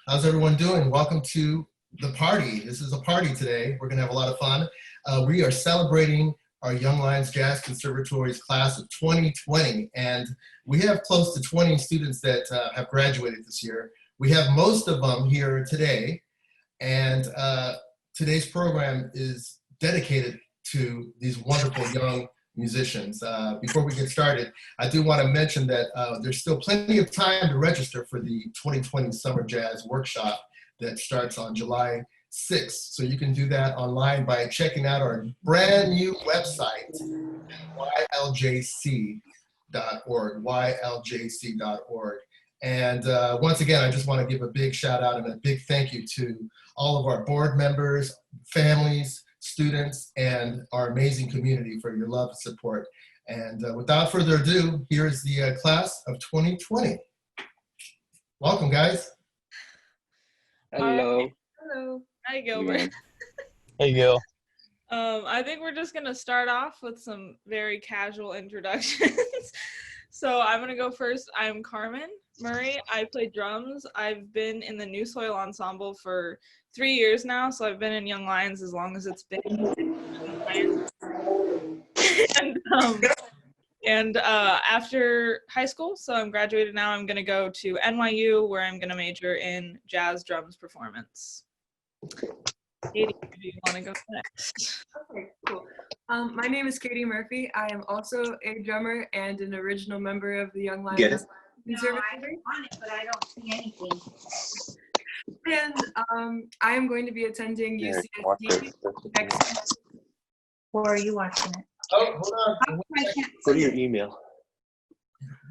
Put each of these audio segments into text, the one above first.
How's everyone doing? Welcome to the party. This is a party today. We're going to have a lot of fun. We are celebrating our Young Lions Jazz Conservatory's class of 2020, and we have close to 20 students that have graduated this year. We have most of them here today, and today's program is dedicated to these wonderful young musicians. Before we get started, I do want to mention that there's still plenty of time to register for the 2020 Summer Jazz Workshop that starts on July 6th. So you can do that online by checking out our brand new website, YLJC.org, YLJC.org. And once again, I just want to give a big shout out and a big thank you to all of our board members, families, students, and our amazing community for your love and support. And without further ado, here is the class of 2020. Welcome, guys. Hello. Hello. Hi, Gilbert. Hey, Gil. I think we're just going to start off with some very casual introductions. So I'm going to go first. I'm Carmen Murray. I play drums. I've been in the New Soil Ensemble for 3 years now, so I've been in Young Lions as long as it's been. And after high school, so I'm graduated now, I'm going to go to NYU, where I'm going to major in jazz drums performance. Katie, do you want to go next? Okay, cool. My name is Carrie Murphy. I am also a drummer and an original member of the Young Lions Conservatory. No, I'm on it, but I don't see anything. And I am going to be attending UCSD next month. Or are you watching it? Oh, hold on. I can't Go to see your it. email.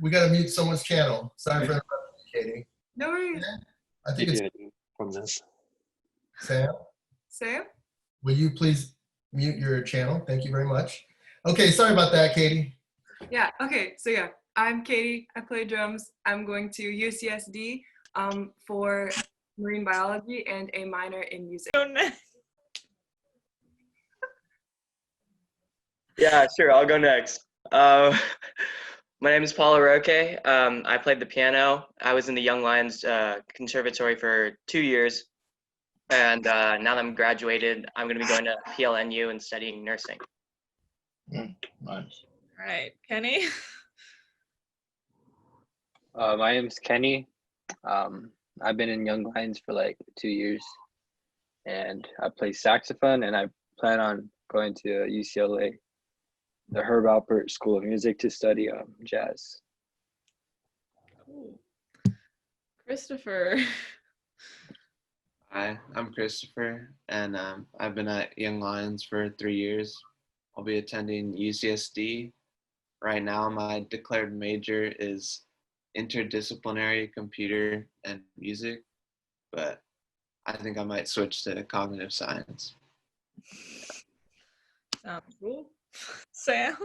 We got to mute someone's channel. Sorry for interrupting, Katie. No worries. I think it's From this. Sam. Sam? Will you please mute your channel? Thank you very much. Okay, sorry about that, Katie. Yeah, okay, so yeah, I'm Katie. I play drums. I'm going to UCSD for marine biology and a minor in music. Go next. Yeah, sure. I'll go next. My name is Paula Roque. I played the piano. I was in the Young Lions Conservatory for 2 years. And now that I'm graduated, I'm going to be going to PLNU and studying nursing. Nice. All right, Kenny. My name's Kenny. I've been in Young Lions for like 2 years, and I play saxophone, and I plan on going to UCLA, the Herb Alpert School of Music, to study jazz. Cool. Christopher. Hi, I'm Christopher, and I've been at Young Lions for 3 years. I'll be attending UCSD. Right now, my declared major is interdisciplinary computer and music, but I think I might switch to cognitive science. Sounds cool. Sam.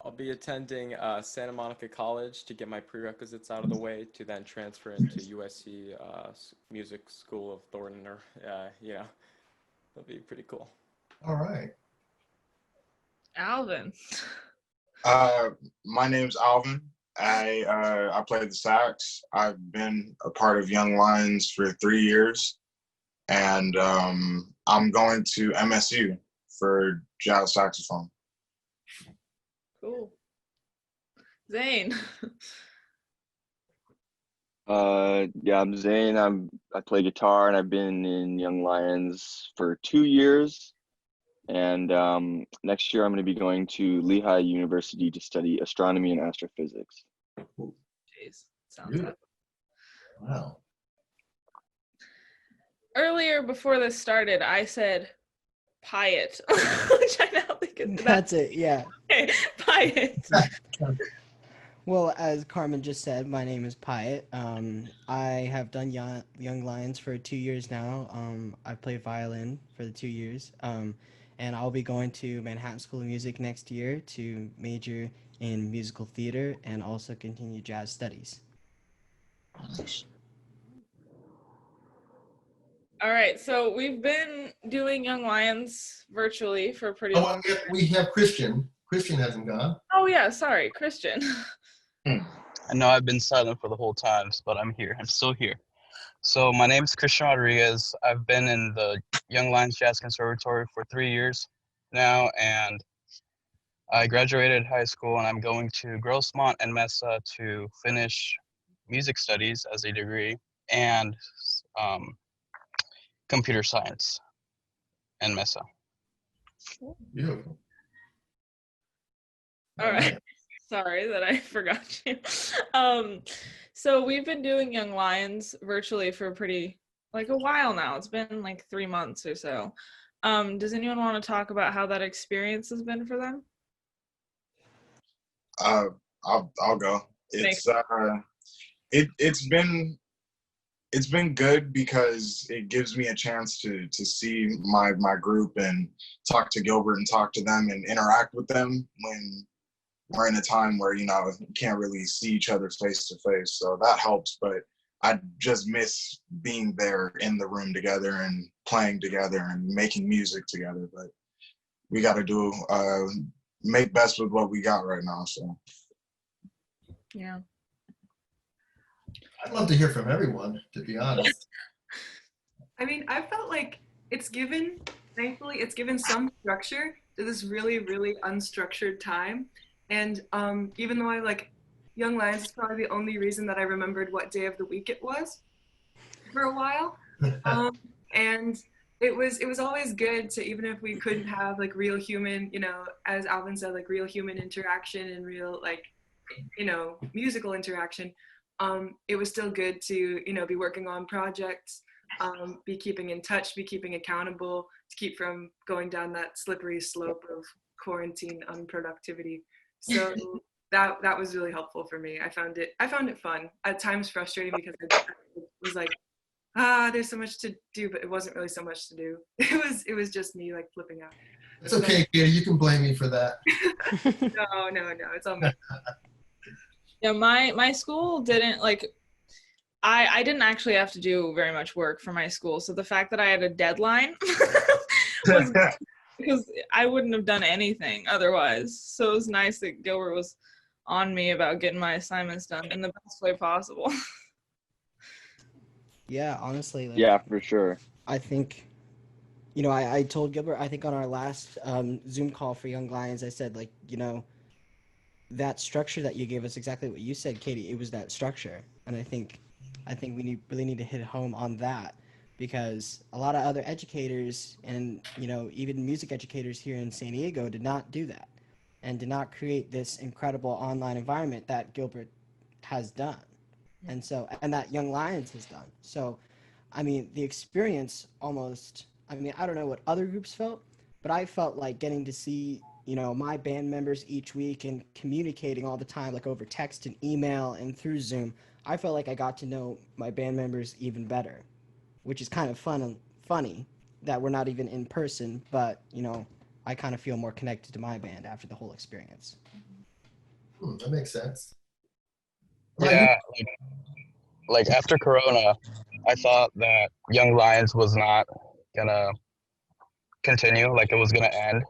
I'll be attending Santa Monica College to get my prerequisites out of the way to then transfer into USC Music School of Thornton, or that'll be pretty cool. All right. Alvin. My name's Alvin. I play the sax. I've been a part of Young Lions for 3 years, and I'm going to MSU for jazz saxophone. Cool. Zane. Yeah, I'm Zane. I play guitar, and I've been in Young Lions for 2 years. And next year I'm going to be going to Lehigh University to study astronomy and astrophysics. Jeez, sounds good. Wow. Earlier, before this started, I said Pyatt, which I now think is That's it, yeah. Okay, Pyatt. Well, as Carmen just said, my name is Pyatt. I have done Young Lions for 2 years now. I play violin for the 2 years. And I'll be going to Manhattan School of Music next year to major in musical theater and also continue jazz studies. All right, so we've been doing Young Lions virtually for pretty Oh, long. we have Christian. Christian hasn't gone. Oh yeah, sorry, Christian. I know I've been silent for the whole time, but I'm here. I'm still here. So my name is Christian Rodriguez. I've been in the Young Lions Jazz Conservatory for 3 years now, and I graduated high school and I'm going to Grossmont and Mesa to finish music studies as a degree and um, computer science in Mesa. Beautiful. All right. Sorry that I forgot you. So we've been doing Young Lions virtually for like a while now. It's been like 3 months or so. Does anyone want to talk about how that experience has been for them? I'll go. It's been good because it gives me a chance to see my group and talk to Gilbert and talk to them and interact with them when we're in a time where, you know, you can't really see each other face to face. So that helps, but I just miss being there in the room together and playing together and making music together. But we got to do make best with what we got right now. So yeah, I'd love to hear from everyone, to be honest. I mean, I felt like thankfully, it's given some structure to this really, really unstructured time. And even though I like Young Lions is probably the only reason that I remembered what day of the week it was for a while. And it was always good to, even if we couldn't have like real human, you know, as Alvin said, like real human interaction and real like, you know, musical interaction. It was still good to, you know, be working on projects, be keeping in touch, be keeping accountable, to keep from going down that slippery slope of quarantine unproductivity. So that was really helpful for me. I found it fun. At times frustrating because I was like, there's so much to do, but it wasn't really so much to do. It was just me like flipping out. It's okay, Katie. You can blame me for that. No, it's on me. Yeah, my school didn't like. I didn't actually have to do very much work for my school, so the fact that I had a deadline was because I wouldn't have done anything otherwise. So it was nice that Gilbert was on me about getting my assignments done in the best way possible. Yeah, honestly. Like, Yeah, for sure. I think, you know, I told Gilbert, I think on our last Zoom call for Young Lions, I said, like, you know, that structure that you gave us, exactly what you said, Katie, it was that structure. And I think we really need to hit home on that, because a lot of other educators and, you know, even music educators here in San Diego did not do that and did not create this incredible online environment that Gilbert has done. And so, and that Young Lions has done. So, I mean, the experience almost, I mean, I don't know what other groups felt, but I felt like getting to see, you know, my band members each week and communicating all the time, like over text and email and through Zoom. I felt like I got to know my band members even better, which is kind of fun and funny that we're not even in person, but, you know, I kind of feel more connected to my band after the whole experience. That makes sense. Yeah, like after Corona, I thought that Young Lions was not gonna continue, like it was gonna end.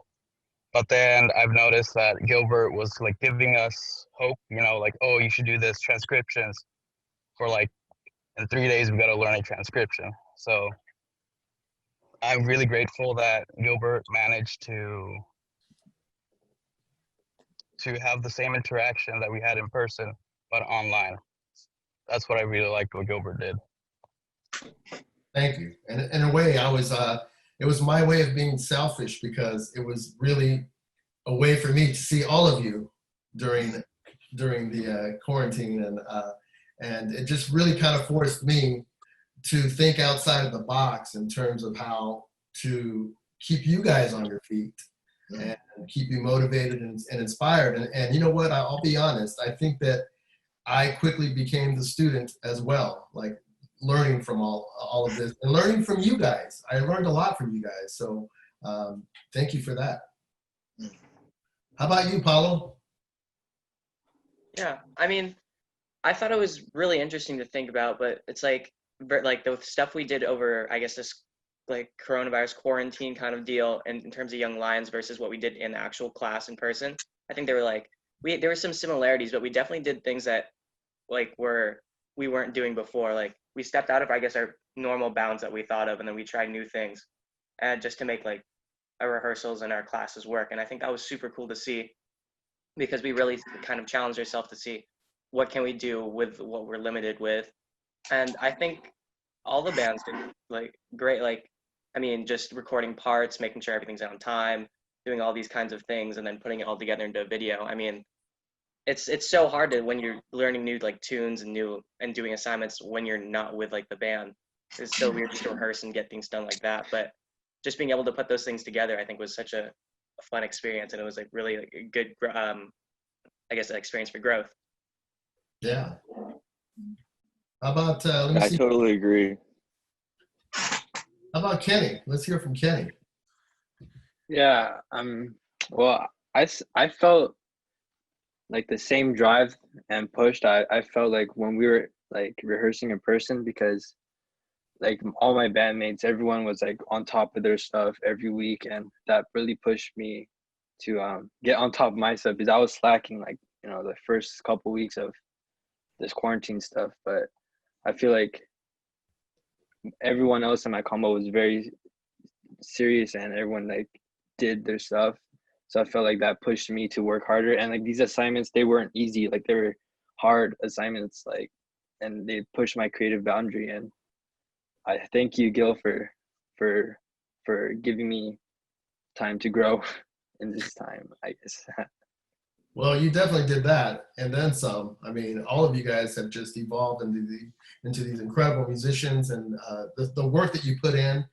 But then I've noticed that Gilbert was like giving us hope, you know, like, oh, you should do this transcriptions for like in 3 days we got to learn a transcription. So I'm really grateful that Gilbert managed to have the same interaction that we had in person, but online. That's what I really liked what Gilbert did. Thank you. And in a way, it was my way of being selfish, because it was really a way for me to see all of you during the quarantine, and it just really kind of forced me to think outside of the box in terms of how to keep you guys on your feet and keep you motivated and inspired. And you know what? I'll be honest. I think that I quickly became the student as well, like learning from all of this and learning from you guys. I learned a lot from you guys. So thank you for that. How about you, Paula? Yeah, I mean, I thought it was really interesting to think about, but it's like the stuff we did over, I guess, this like coronavirus quarantine kind of deal, and in terms of Young Lions versus what we did in actual class in person. I think they were like there were some similarities, but we definitely did things that like we weren't doing before. Like we stepped out of, I guess, our normal bounds that we thought of, and then we tried new things, and just to make like our rehearsals and our classes work. And I think that was super cool to see, because we really kind of challenged ourselves to see what can we do with what we're limited with. And I think all the bands did like great. Like, I mean, just recording parts, making sure everything's on time, doing all these kinds of things, and then putting it all together into a video. I mean, it's so hard to, when you're learning new like tunes and doing assignments when you're not with like the band. It's so weird just to rehearse and get things done like that. But just being able to put those things together, I think, was such a fun experience, and it was like really like, a good, I guess, an experience for growth. Yeah. How about let me I see. totally agree. How about Kenny? Let's hear from Kenny. Yeah. Well, I felt like the same drive and pushed. I felt like when we were like rehearsing in person, because like all my bandmates, everyone was like on top of their stuff every week, and that really pushed me to get on top of my stuff, because I was slacking like, you know, the first couple weeks of this quarantine stuff. But I feel like everyone else in my combo was very serious, and everyone like did their stuff. So I felt like that pushed me to work harder. And like these assignments, they weren't easy. Like they were hard assignments, like, and they pushed my creative boundary. And I thank you, Gil, for giving me time to grow in this time, I guess. Well, you definitely did that, and then some. I mean, all of you guys have just evolved into these incredible musicians, and the work that you put in,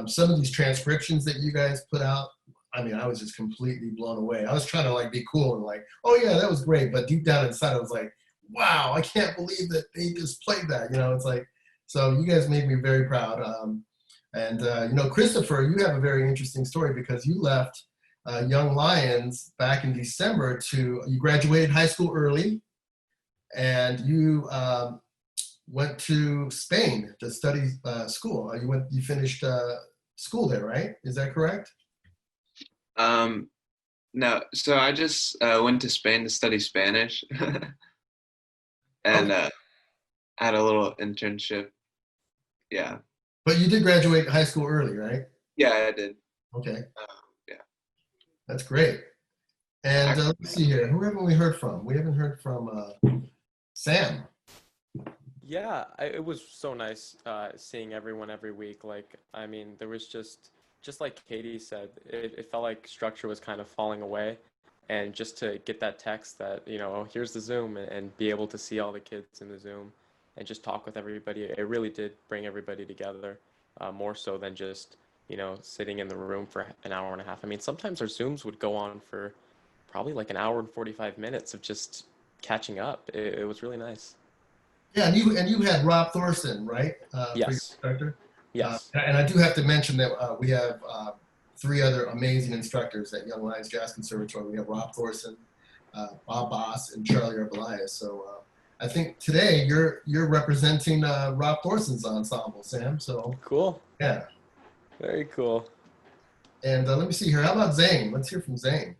some of these transcriptions that you guys put out. I mean, I was just completely blown away. I was trying to like be cool and like, oh yeah, that was great, but deep down inside, I was like, wow, I can't believe that they just played that. You know, it's like, so you guys made me very proud. And you know, Christopher, you have a very interesting story, because you left Young Lions back in December you graduated high school early, and you went to Spain to study school. You finished school there, right? Is that correct? No, so I just went to Spain to study Spanish, and had a little internship. Yeah. But you did graduate high school early, right? Yeah, I did. Okay. Yeah. That's great. And let's see here. Who haven't we heard from? We haven't heard from Sam. Yeah, it was so nice seeing everyone every week. Like, I mean, there was just like Katie said, it felt like structure was kind of falling away. And just to get that text that, you know, oh, here's the Zoom, and be able to see all the kids in the Zoom and just talk with everybody, it really did bring everybody together, more so than just, you know, sitting in the room for an hour and a half. I mean, sometimes our Zooms would go on for probably like an hour and 45 minutes of just catching up. It was really nice. Yeah, and you had Rob Thorson, right? For your Yes. instructor? Yes. And I do have to mention that we have 3 other amazing instructors at Young Lions Jazz Conservatory. We have Rob Thorson, Bob Boss, and Charlie Arbelias. So I think today you're representing Rob Thorson's ensemble, Sam. So Cool. yeah. Very cool. And let me see here. How about Zane? Let's hear from Zane.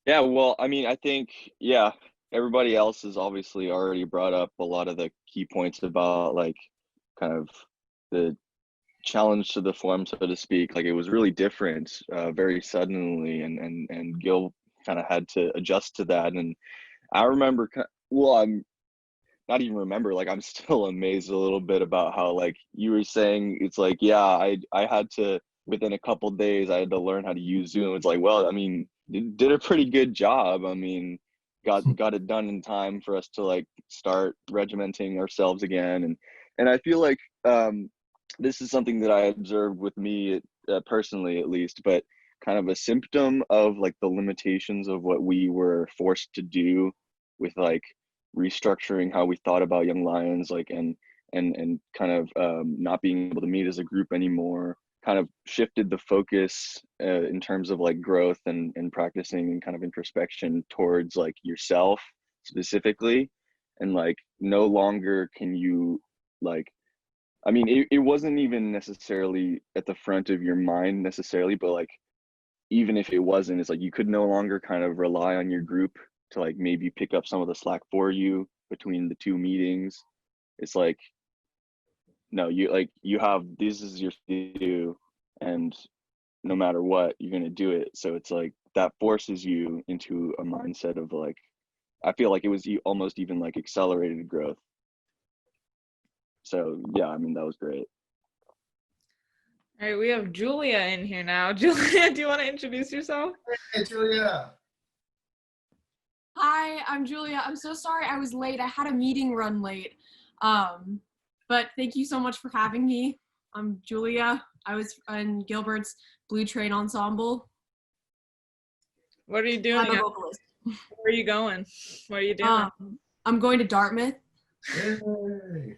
Yeah, well, I mean, I think, yeah, everybody else has obviously already brought up a lot of the key points about like kind of the challenge to the form, so to speak. Like it was really different very suddenly, and Gil kind of had to adjust to that. And I remember, well, I'm not even remember, like I'm still amazed a little bit about how, like you were saying, it's like, yeah, I had to, within a couple days, I had to learn how to use Zoom. It's like, well, I mean, did a pretty good job. I mean, got it done in time for us to like start regimenting ourselves again. And I feel like this is something that I observed with me personally, at least, but kind of a symptom of like the limitations of what we were forced to do with like restructuring how we thought about Young Lions, like and kind of not being able to meet as a group anymore, kind of shifted the focus in terms of like growth and practicing and kind of introspection towards like yourself specifically. And like no longer can you like, I mean, it wasn't even necessarily at the front of your mind necessarily, but like even if it wasn't, it's like you could no longer kind of rely on your group to like maybe pick up some of the slack for you between the 2 meetings. it's like, no, you have, this is your do, and no matter what, you're going to do it. So it's like that forces you into a mindset of like, I feel like it was almost even like accelerated growth. So yeah, I mean, that was great. All right, we have Julia in here now. Julia, do you want to introduce yourself? Hey, Julia. Hi, I'm Julia. I'm so sorry I was late. I had a meeting run late. But thank you so much for having me. I'm Julia. I was in Gilbert's Blue Train Ensemble. What are you doing? I'm a vocalist. Where are you going? What are you doing? I'm going to Dartmouth. Yay.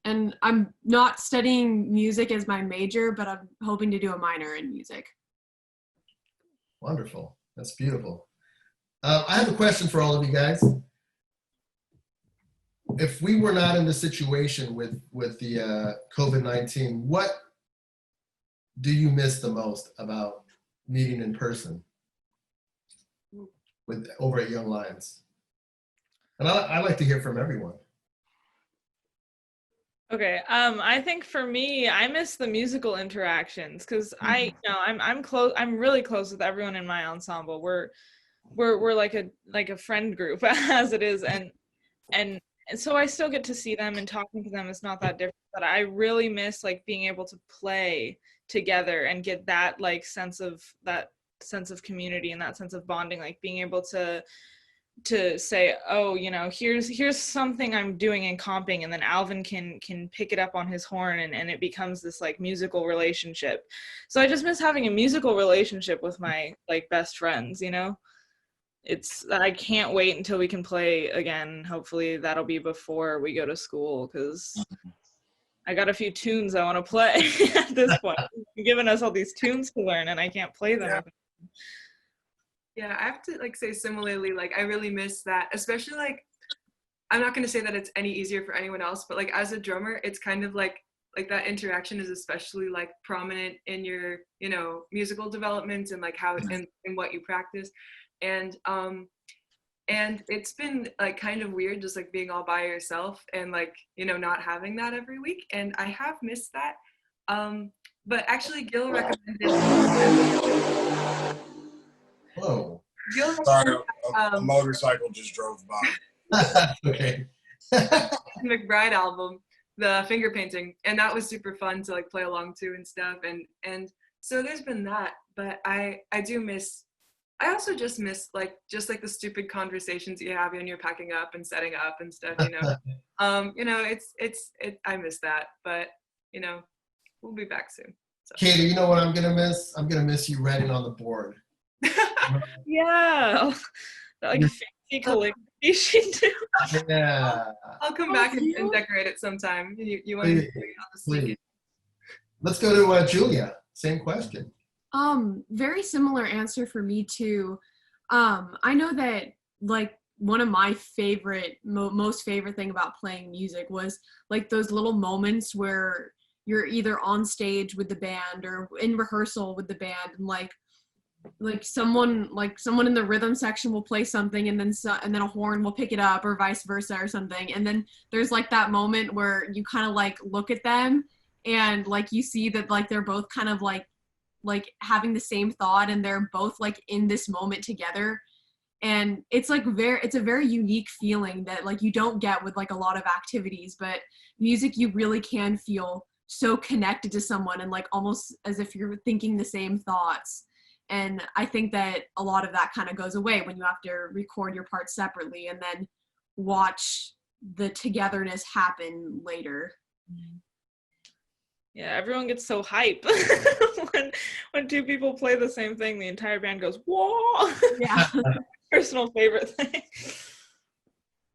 And I'm not studying music as my major, but I'm hoping to do a minor in music. Wonderful. That's beautiful. I have a question for all of you guys. If we were not in the situation with the COVID-19, what do you miss the most about meeting in person over at Young Lions? And I'd like to hear from everyone. Okay, I think for me, I miss the musical interactions because I'm close. I'm really close with everyone in my ensemble. We're like a friend group as it is, and so I still get to see them, and talking to them is not that different. But I really miss like being able to play together and get that sense of community and that sense of bonding, like being able to say, oh, here's something I'm doing in comping, and then Alvin can pick it up on his horn, and it becomes this like musical relationship. So I just miss having a musical relationship with my best friends, I can't wait until we can play again. Hopefully that'll be before we go to school, because I got a few tunes I want to play at this point. You're giving us all these tunes to learn, and I can't play them. Yeah, I have to say similarly, I really miss that, especially I'm not going to say that it's any easier for anyone else, but as a drummer, it's kind of like that interaction is especially prominent in your, musical development and how and what you practice. And it's been kind of weird just being all by yourself and not having that every week. And I have missed that. But actually Gil recommended Whoa. Sorry, a motorcycle just drove by. Okay. McBride album, the finger painting, and that was super fun to play along to and stuff. And so there's been that, but I also just miss the stupid conversations you have when you're packing up and setting up and stuff. I miss that, but we'll be back soon. So. Katie, you know what I'm gonna miss? I'm gonna miss you writing on the board. Yeah, fancy calligraphy she do. Yeah. I'll come back and decorate it sometime. You want to? Please. Let's go to Julia. Same question. Very similar answer for me too. I know that one of my favorite, most favorite thing about playing music was those little moments where you're either on stage with the band or in rehearsal with the band, and someone in the rhythm section will play something, and then a horn will pick it up, or vice versa or something, and then there's that moment where you kind of look at them and you see that they're both kind of having the same thought, and they're both in this moment together. And it's it's a very unique feeling that you don't get with a lot of activities, but music, you really can feel so connected to someone and almost as if you're thinking the same thoughts. And I think that a lot of that kind of goes away when you have to record your parts separately and then watch the togetherness happen later. Yeah, everyone gets so hype when two people play the same thing. The entire band goes, whoa! Yeah. Personal favorite thing.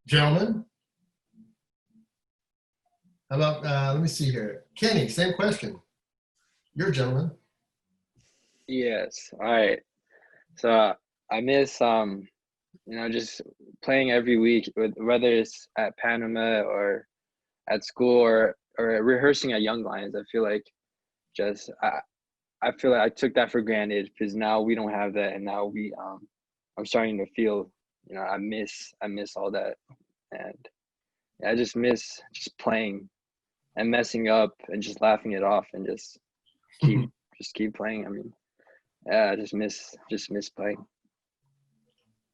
Gentlemen? How about, let me see here. Kenny, same question. You're a gentleman. Yes. All right. So I miss just playing every week, whether it's at Panama or at school or rehearsing at Young Lions. I feel like I feel like I took that for granted, because now we don't have that, and now I'm starting to feel I miss all that. And I just miss just playing and messing up and just laughing it off and just keep playing. I mean, yeah, I just miss playing.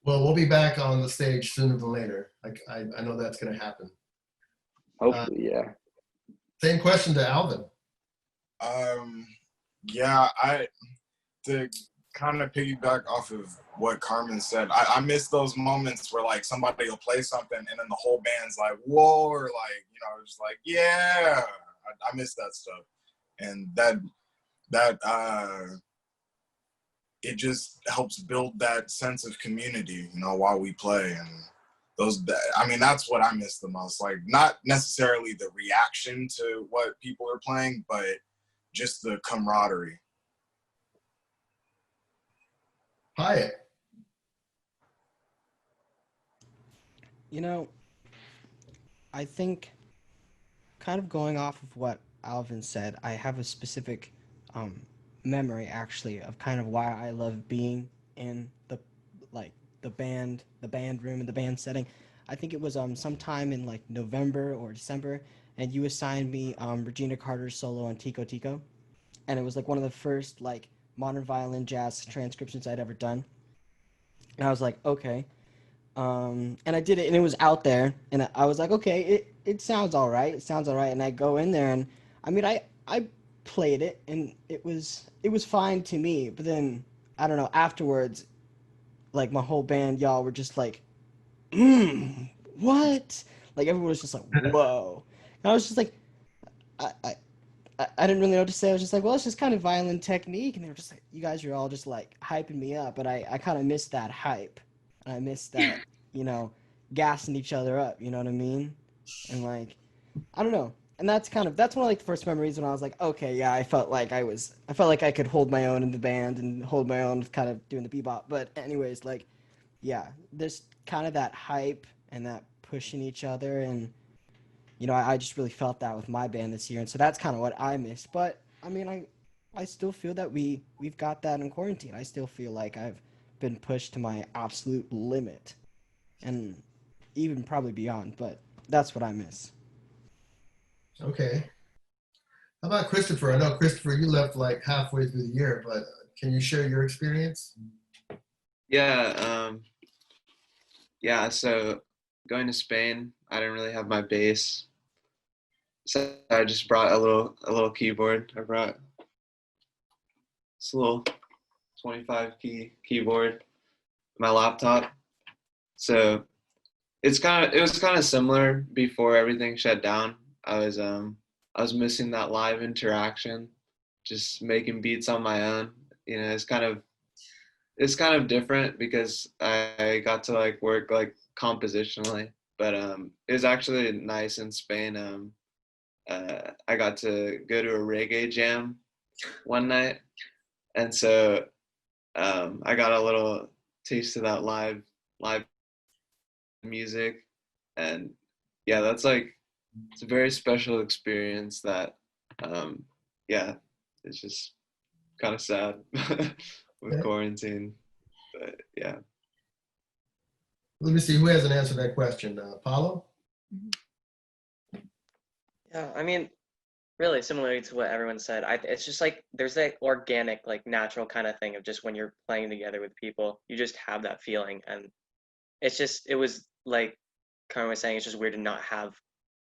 Well, we'll be back on the stage sooner than later. I know that's going to happen. Hopefully, yeah. Same question to Alvin. Yeah, to kind of piggyback off of what Carmen said, I miss those moments where like somebody will play something and then the whole band's like, whoa, or like, you know, just like, yeah, I miss that stuff. And that it just helps build that sense of community, you know, while we play. And that's what I miss the most. Like, not necessarily the reaction to what people are playing, but just the camaraderie. Hyatt. You know, I think kind of going off of what Alvin said, I have a specific memory actually of kind of why I love being in the band room and the band setting. I think it was sometime in like November or December, and you assigned me Regina Carter's solo on Tico Tico, and it was like one of the first like modern violin jazz transcriptions I'd ever done. And I was like, okay. And I did it, and it was out there, and I was like, okay, it sounds all right. It sounds all right. And I go in there, and I mean, I played it, and it was fine to me. But then, I don't know, afterwards, like my whole band, y'all were just like, what? Like everyone was just like, whoa. And I was just like, I didn't really know what to say. I was just like, well, it's just kind of violin technique. And they were just like, you guys are all just like hyping me up. But I kind of missed that hype. And I missed that, you know, gassing each other up. You know what I mean? And like, I don't know. And that's one of like the first memories when I was like, okay, yeah, I felt like I could hold my own in the band and hold my own kind of doing the bebop. But anyways, like, yeah, there's kind of that hype and that pushing each other. And, you know, I just really felt that with my band this year. And so that's kind of what I missed. But I mean, I still feel that we've got that in quarantine. I still feel like I've been pushed to my absolute limit and even probably beyond. But that's what I miss. Okay. How about Christopher? I know, Christopher, you left like halfway through the year, but can you share your experience? Yeah, so going to Spain, I didn't really have my bass. So I just brought a little keyboard. I brought this little 25 key keyboard, my laptop. So it was kind of similar before everything shut down. I was missing that live interaction, just making beats on my own. You know, it's kind of different because I got to like work like compositionally, but it was actually nice in Spain. I got to go to a reggae jam one night, and so I got a little taste of that live music, and yeah, it's a very special experience that yeah, it's just kind of sad with quarantine, but yeah. Let me see who hasn't answered that question. Paolo? Yeah, I mean, really similar to what everyone said. It's just like there's that organic, like natural kind of thing of just when you're playing together with people, you just have that feeling, and it was like Karen was saying, it's just weird to not have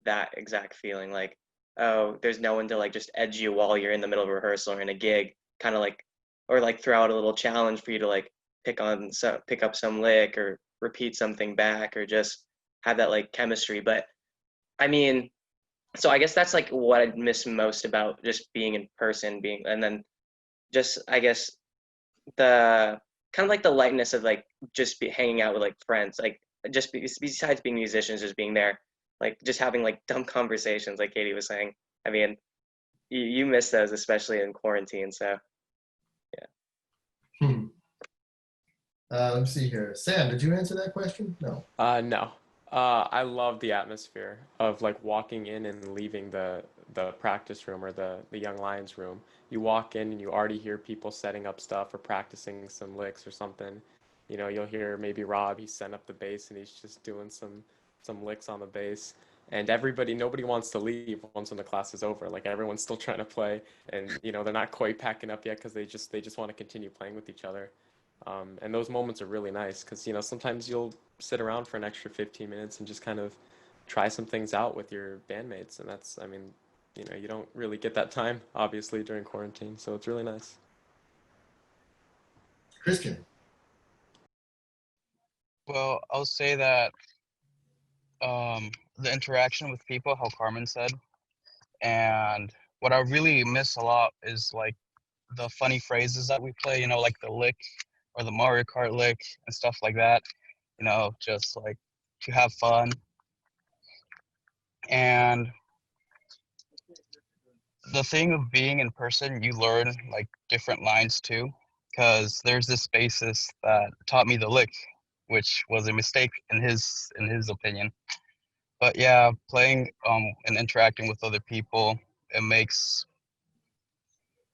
that exact feeling. Like, oh, there's no one to like just edge you while you're in the middle of a rehearsal or in a gig, kind of like, or like throw out a little challenge for you to like pick up some lick or repeat something back or just have that like chemistry. But I mean, so I guess that's like what I miss most about just being in person, and then just I guess the kind of like the lightness of like just hanging out with like friends, like just besides being musicians, just being there, like just having like dumb conversations, like Katie was saying. I mean, you miss those, especially in quarantine. So yeah. Let me see here. Sam, did you answer that question? No. No. I love the atmosphere of like walking in and leaving the practice room or the Young Lions room. You walk in and you already hear people setting up stuff or practicing some licks or something. You know, you'll hear maybe Rob, he's setting up the bass and he's just doing some licks on the bass. and nobody wants to leave once when the class is over. Like everyone's still trying to play, and you know they're not quite packing up yet because they just want to continue playing with each other. And those moments are really nice because you know sometimes you'll sit around for an extra 15 minutes and just kind of try some things out with your bandmates, and that's, I mean, you know, you don't really get that time obviously during quarantine, so it's really nice. Christian. Well, I'll say that the interaction with people, how Carmen said, and what I really miss a lot is like the funny phrases that we play, you know, like the lick or the Mario Kart lick and stuff like that, you know, just like to have fun. And the thing of being in person, you learn like different lines too, because there's this bassist that taught me the lick, which was a mistake in his opinion. But yeah, playing and interacting with other people, it makes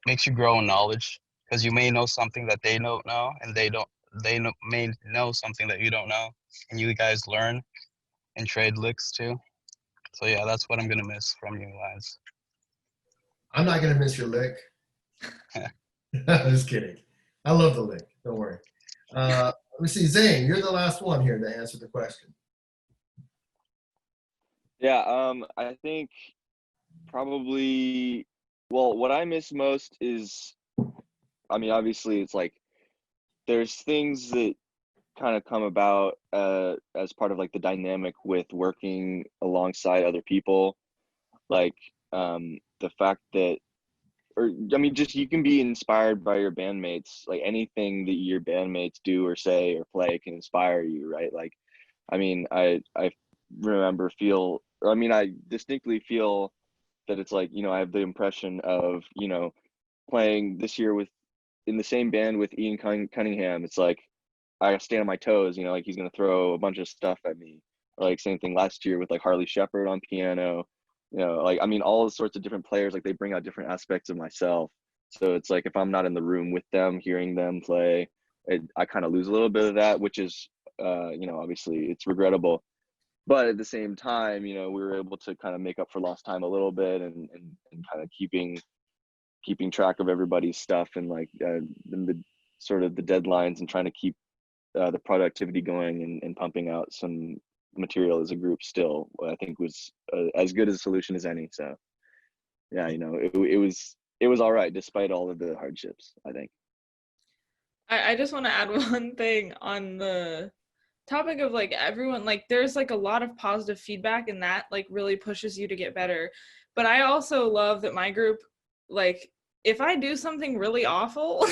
you grow in knowledge because you may know something that they don't know, and may know something that you don't know, and you guys learn and trade licks too. So yeah, that's what I'm gonna miss from you guys. I'm not gonna miss your lick. Just kidding. I love the lick. Don't worry. Let me see, Zane, you're the last one here to answer the question. Yeah, I think probably, well, what I miss most is, I mean, obviously it's like there's things that kind of come about as part of like the dynamic with working alongside other people, like the fact that, or I mean, just you can be inspired by your bandmates. Like anything that your bandmates do or say or play can inspire you, right? Like, I mean, I I distinctly feel that it's like, you know, I have the impression of, you know, playing this year in the same band with Ian Cunningham. It's like I stay on my toes, you know, like he's gonna throw a bunch of stuff at me. Or like same thing last year with like Harley Shepard on piano. You know, like I mean, all sorts of different players, like they bring out different aspects of myself. So it's like if I'm not in the room with them, hearing them play, I kind of lose a little bit of that, which is, you know, obviously it's regrettable. But at the same time, you know, we were able to kind of make up for lost time a little bit, and kind of keeping track of everybody's stuff, and like the sort of the deadlines, and trying to keep the productivity going, and pumping out some material as a group still, I think was as good a solution as any. So yeah, you know, it was all right despite all of the hardships, I think. I just want to add one thing on the topic of like everyone, like there's like a lot of positive feedback, and that like really pushes you to get better. But I also love that my group, like if I do something really awful,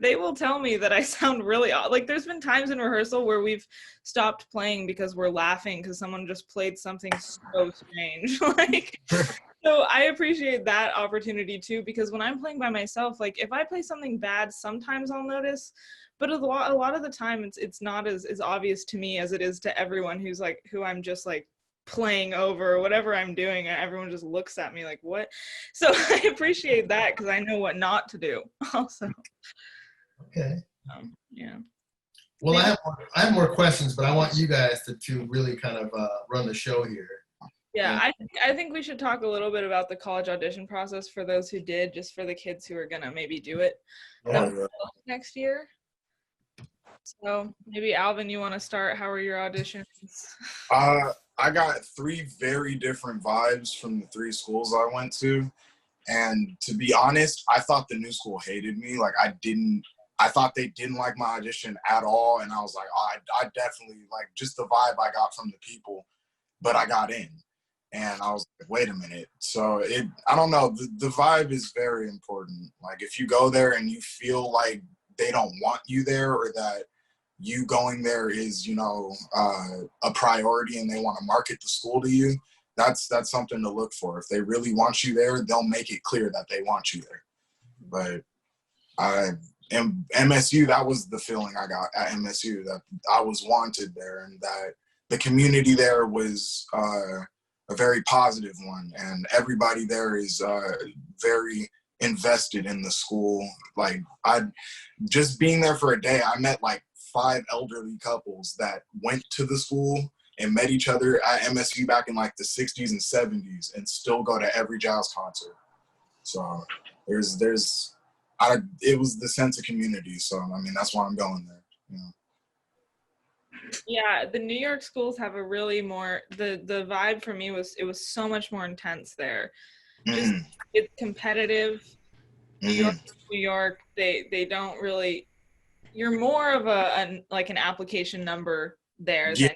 they will tell me that I sound really like there's been times in rehearsal where we've stopped playing because we're laughing because someone just played something so strange. Like, so I appreciate that opportunity too, because when I'm playing by myself, like if I play something bad, sometimes I'll notice, but a lot of the time it's not as obvious to me as it is to everyone who I'm just like playing over or whatever I'm doing, and everyone just looks at me like, what? So I appreciate that because I know what not to do also. Okay. Yeah. Well, I have more questions, but I want you guys to really kind of run the show here. Yeah, I think we should talk a little bit about the college audition process for those who did, just for the kids who are gonna maybe do it next year. So maybe Alvin, you want to start? How are your auditions? I got 3 very different vibes from the 3 schools I went to. And to be honest, I thought the new school hated me. Like I thought they didn't like my audition at all. And I was like, oh, I definitely like just the vibe I got from the people, but I got in. And I was like, wait a minute. So I don't know. The vibe is very important. Like if you go there and you feel like they don't want you there, or that you going there is, you know, a priority and they want to market the school to you, that's something to look for. If they really want you there, they'll make it clear that they want you there. But MSU, that was the feeling I got at MSU, that I was wanted there, and that the community there was a very positive one, and everybody there is very invested in the school. Like just being there for a day, I met like 5 elderly couples that went to the school and met each other at MSU back in like the 60s and 70s and still go to every jazz concert. So it was the sense of community. So, I mean, that's why I'm going there. You know? Yeah, the New York schools have a really more, the vibe for me was, it was so much more intense there. Just, it's competitive. New York, New York, they don't really, you're more of like an application number there. Yeah,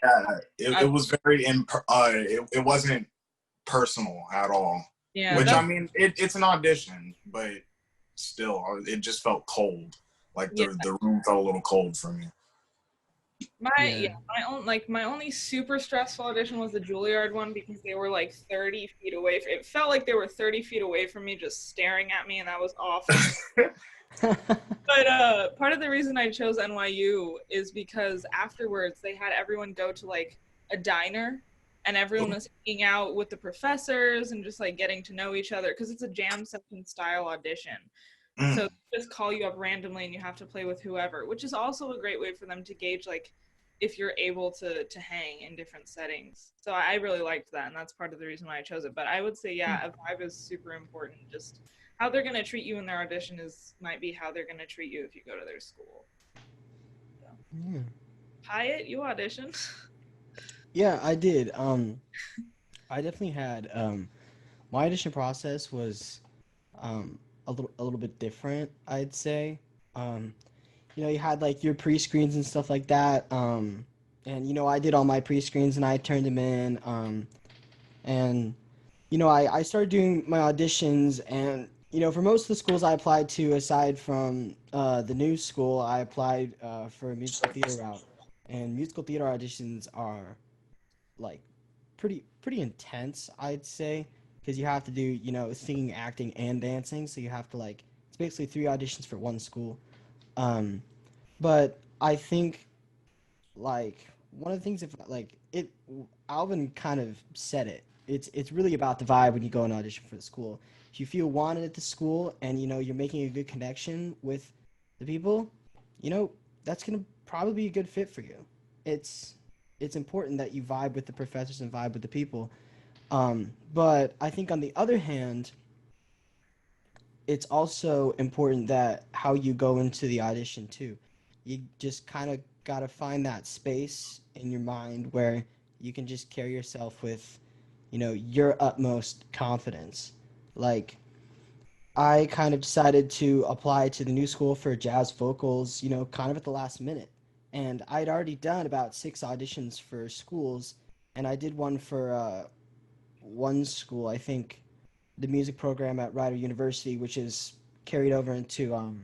it was very, it wasn't personal at all. Yeah, which I mean, it's an audition, but still, it just felt cold. Like the room felt a little cold for me. My only super stressful audition was the Juilliard one because they were like 30 feet away. It felt like they were 30 feet away from me, just staring at me, and that was awful. But part of the reason I chose NYU is because afterwards they had everyone go to like a diner, and everyone was hanging out with the professors and just like getting to know each other because it's a jam session style audition. So they just call you up randomly and you have to play with whoever, which is also a great way for them to gauge like if you're able to hang in different settings. So I really liked that, and that's part of the reason why I chose it. But I would say, yeah, a vibe is super important. Just how they're going to treat you in their audition might be how they're going to treat you if you go to their school. So. Yeah. Hyatt, you auditioned? Yeah, I did. I definitely had my audition process was a little bit different, I'd say. You know, you had like your pre-screens and stuff like that. And you know, I did all my pre-screens and I turned them in. And you know, I started doing my auditions, and you know, for most of the schools I applied to, aside from the new school, I applied for a musical theater route. And musical theater auditions are like pretty intense, I'd say, because you have to do, you know, singing, acting, and dancing. So you have to like, it's basically 3 auditions for one school. But I think like one of the things, if like it, Alvin kind of said it. It's really about the vibe when you go and audition for the school. If you feel wanted at the school and you know you're making a good connection with the people, you know, that's gonna probably be a good fit for you. It's important that you vibe with the professors and vibe with the people. But I think on the other hand, it's also important that how you go into the audition too. You just kind of got to find that space in your mind where you can just carry yourself with, you know, your utmost confidence. Like, I kind of decided to apply to the new school for jazz vocals, you know, kind of at the last minute. And I'd already done about 6 auditions for schools, and I did one for one school, I think, the music program at Rider University, which is carried over into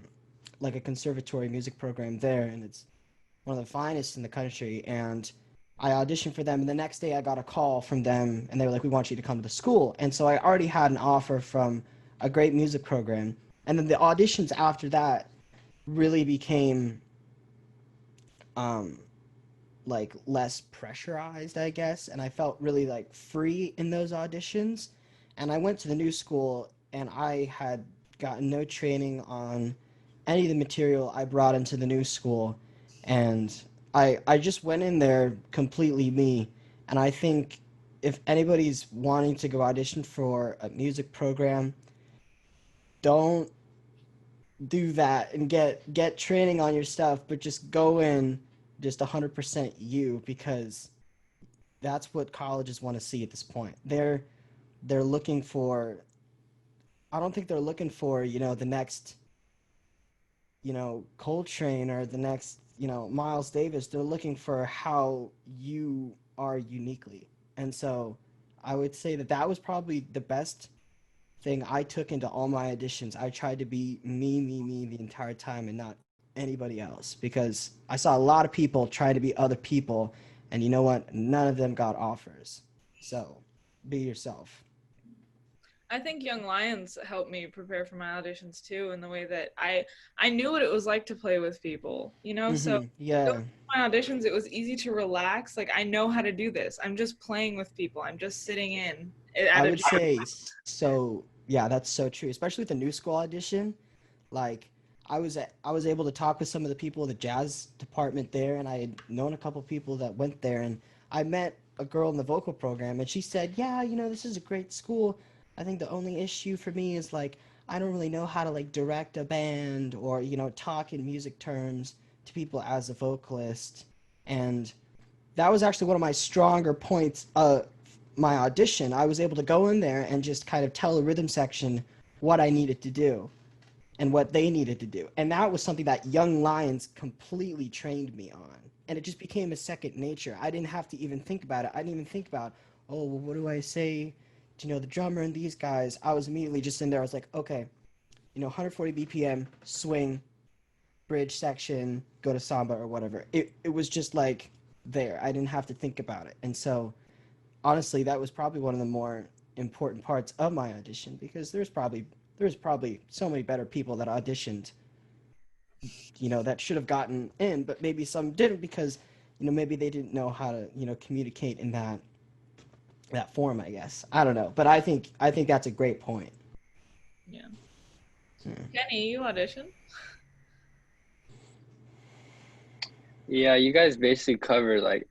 like a conservatory music program there, and it's one of the finest in the country. And I auditioned for them, and the next day I got a call from them, and they were like, "We want you to come to the school." And so I already had an offer from a great music program, and then the auditions after that really became like less pressurized, I guess, and I felt really like free in those auditions. And I went to the new school, and I had gotten no training on any of the material I brought into the new school, and I just went in there completely me. And I think if anybody's wanting to go audition for a music program, don't do that and get training on your stuff, but just go in just 100% you, because that's what colleges want to see at this point. They're looking for, I don't think they're looking for, you know, the next, you know, Coltrane or the next, you know, Miles Davis. They're looking for how you are uniquely. And so I would say that was probably the best thing I took into all my auditions. I tried to be me the entire time and not anybody else, because I saw a lot of people try to be other people, and you know what? None of them got offers. So be yourself. I think Young Lions helped me prepare for my auditions too, in the way that I knew what it was like to play with people, you know? So yeah, my auditions, it was easy to relax. Like, I know how to do this. I'm just playing with people. I'm just sitting in. I would say so. Yeah, that's so true, especially with the new school audition. Like, I was able to talk with some of the people in the jazz department there, and I had known a couple people that went there, and I met a girl in the vocal program, and she said, yeah, you know, this is a great school. I think the only issue for me is like I don't really know how to like direct a band or, you know, talk in music terms to people as a vocalist. And that was actually one of my stronger points of my audition. I was able to go in there and just kind of tell the rhythm section what I needed to do and what they needed to do. And that was something that Young Lions completely trained me on. And it just became a second nature. I didn't have to even think about it. I didn't even think about, oh, well, what do I say to, you know, the drummer and these guys? I was immediately just in there. I was like, okay, you know, 140 BPM, swing, bridge section, go to samba or whatever. It was just like there. I didn't have to think about it. And so honestly, that was probably one of the more important parts of my audition, because there's probably so many better people that auditioned, you know, that should have gotten in, but maybe some didn't because, you know, maybe they didn't know how to, you know, communicate in that form, I guess. I don't know, but I think that's a great point. Yeah. Kenny, you auditioned? Yeah, you guys basically covered like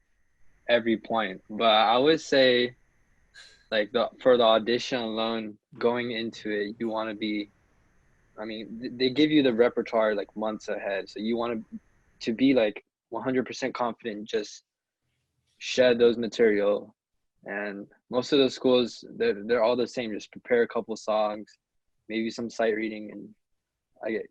every point, but I would say like for the audition alone, going into it, you want to be, I mean, they give you the repertoire like months ahead, so you want to be like 100% confident, just shed those material. And most of those schools, they're all the same. Just prepare a couple songs, maybe some sight reading, and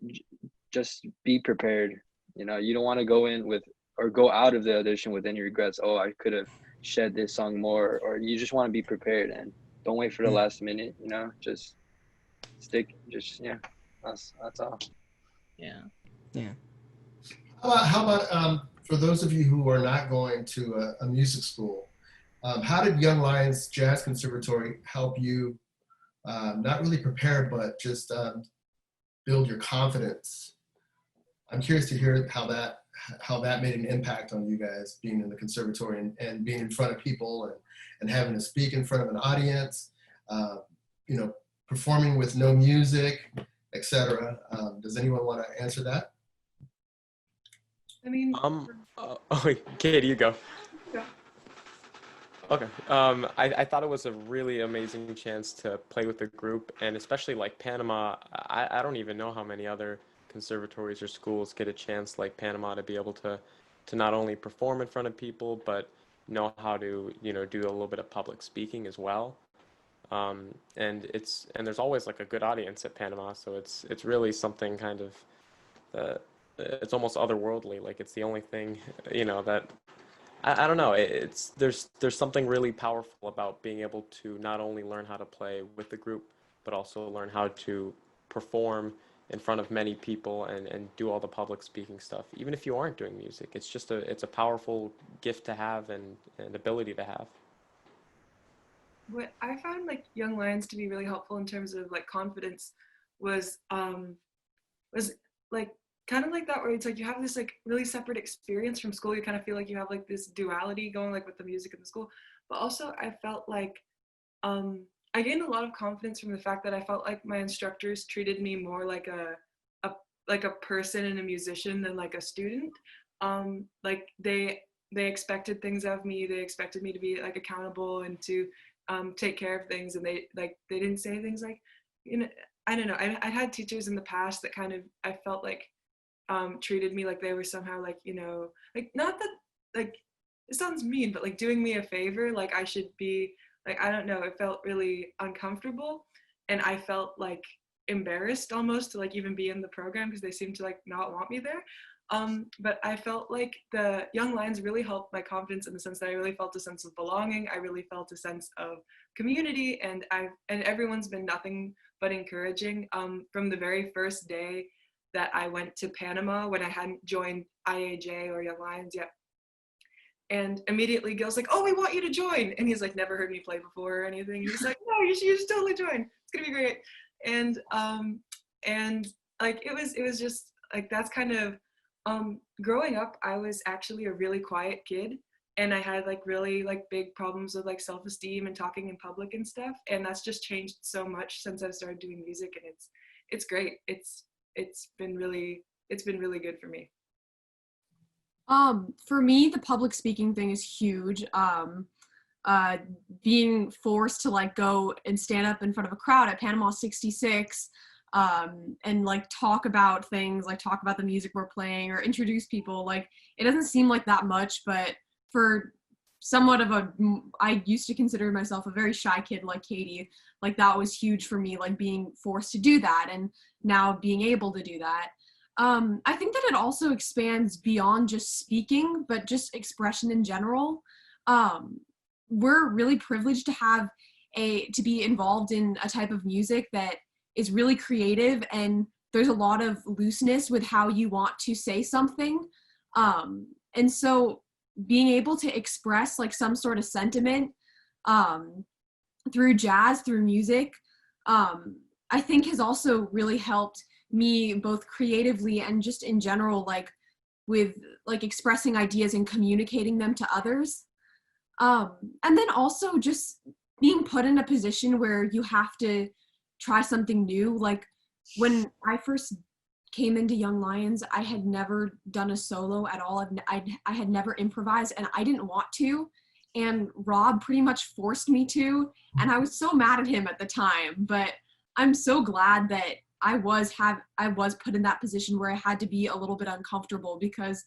just be prepared. You know, you don't want to go in with or go out of the audition with any regrets. Oh, I could have shed this song more, or you just want to be prepared and don't wait for the last minute. You know, just stick. Just yeah, that's all. Yeah. Yeah. How about for those of you who are not going to a music school, how did Young Lions Jazz Conservatory help you not really prepare, but just build your confidence? I'm curious to hear how that made an impact on you guys being in the conservatory and being in front of people and having to speak in front of an audience, you know, performing with no music, etc. Does anyone want to answer that? I mean, Katie, you go. yeah. Okay. I thought it was a really amazing chance to play with the group, and especially like Panama. I don't even know how many other conservatories or schools get a chance like Panama to be able to not only perform in front of people, but know how to, you know, do a little bit of public speaking as well. And there's always like a good audience at Panama, so it's really something kind of it's almost otherworldly. Like it's the only thing, you know, that I don't know. There's something really powerful about being able to not only learn how to play with the group, but also learn how to perform in front of many people and do all the public speaking stuff. Even if you aren't doing music, it's a powerful gift to have and ability to have. What I found like Young Lions to be really helpful in terms of like confidence was like kind of like that, where it's like you have this like really separate experience from school. You kind of feel like you have like this duality going like with the music and the school, but also I felt like I gained a lot of confidence from the fact that I felt like my instructors treated me more like a person and a musician than like a student. Like they expected things of me. They expected me to be like accountable and to take care of things, and they didn't say things like, you know, I don't know. I had teachers in the past that kind of I felt like treated me like they were somehow like, you know, like not that like it sounds mean, but like doing me a favor, like I should be like, I don't know, it felt really uncomfortable, and I felt like embarrassed almost to like even be in the program because they seemed to like not want me there. But I felt like the Young Lions really helped my confidence in the sense that I really felt a sense of belonging. I really felt a sense of community, and everyone's been nothing but encouraging. From the very first day that I went to Panama when I hadn't joined IAJ or Young Lions yet. And immediately Gil's like, oh, we want you to join. And he's like, never heard me play before or anything. He's like, no, you should totally join. It's gonna be great. And like, it was just like, that's kind of, growing up, I was actually a really quiet kid. And I had like really like big problems with like self-esteem and talking in public and stuff. And that's just changed so much since I've started doing music, and it's great. It's been really good for me. For me, the public speaking thing is huge. uh, being forced to like go and stand up in front of a crowd at Panama 66 and like talk about things, like talk about the music we're playing or introduce people. Like it doesn't seem like that much, but for somewhat of a, I used to consider myself a very shy kid like Katie, like that was huge for me, like being forced to do that and now being able to do that. I think that it also expands beyond just speaking, but just expression in general. We're really privileged to have to be involved in a type of music that is really creative, and there's a lot of looseness with how you want to say something. And so being able to express like some sort of sentiment through jazz, through music, I think has also really helped me both creatively and just in general, like with like expressing ideas and communicating them to others. And then also just being put in a position where you have to try something new. Like when I first came into Young Lions, I had never done a solo at all. I had never improvised, and I didn't want to. And Rob pretty much forced me to, and I was so mad at him at the time. But I'm so glad that I was put in that position where I had to be a little bit uncomfortable, because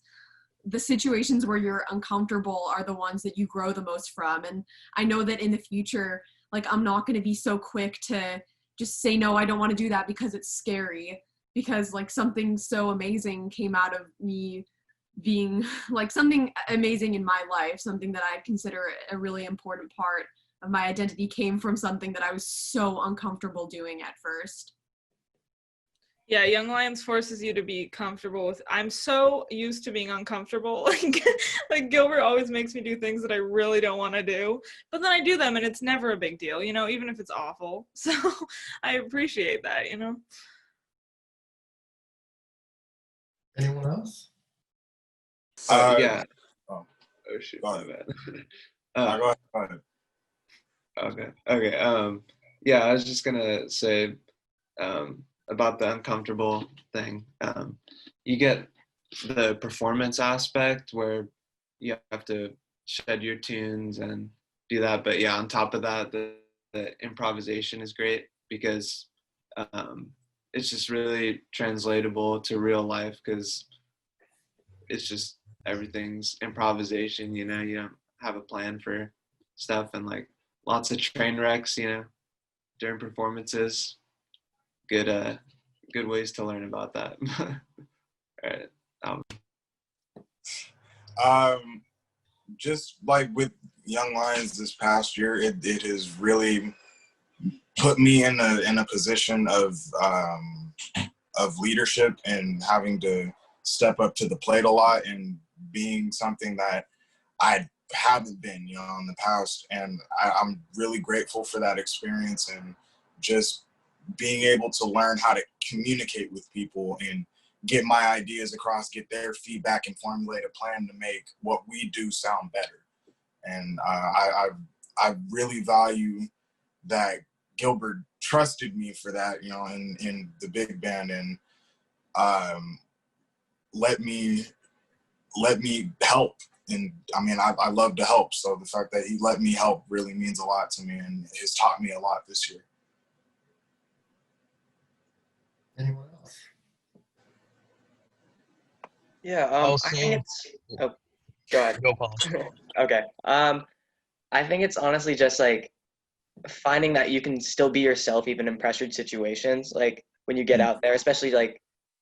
the situations where you're uncomfortable are the ones that you grow the most from. And I know that in the future, like I'm not going to be so quick to just say, no, I don't want to do that because it's scary, because like something so amazing came out of me being like something amazing in my life, something that I consider a really important part of my identity came from something that I was so uncomfortable doing at first. Yeah, Young Lions forces you to be comfortable with. I'm so used to being uncomfortable. Like Gilbert always makes me do things that I really don't want to do, but then I do them and it's never a big deal, you know, even if it's awful. So I appreciate that, you know. Anyone else? Yeah. Oh, Oh shoot, go my ahead. bad. Go ahead. Okay. Yeah, I was just gonna say about the uncomfortable thing. You get the performance aspect where you have to shed your tunes and do that. But yeah, on top of that, the improvisation is great because it's just really translatable to real life, because it's just everything's improvisation, you know, you don't have a plan for stuff, and like lots of train wrecks, you know, during performances. Good ways to learn about that. All right. Just like with Young Lions this past year, it has really put me in a position of leadership and having to step up to the plate a lot and being something that I haven't been, you know, in the past. And I'm really grateful for that experience and just being able to learn how to communicate with people and get my ideas across, get their feedback, and formulate a plan to make what we do sound better. And I really value that Gilbert trusted me for that, you know, in the big band, and let me help. And I mean, I love to help. So the fact that he let me help really means a lot to me and has taught me a lot this year. Anyone else? Yeah, Also, I think it's, oh, go ahead. go Paul. Okay. I think it's honestly just like finding that you can still be yourself even in pressured situations. Like when you get out there, especially like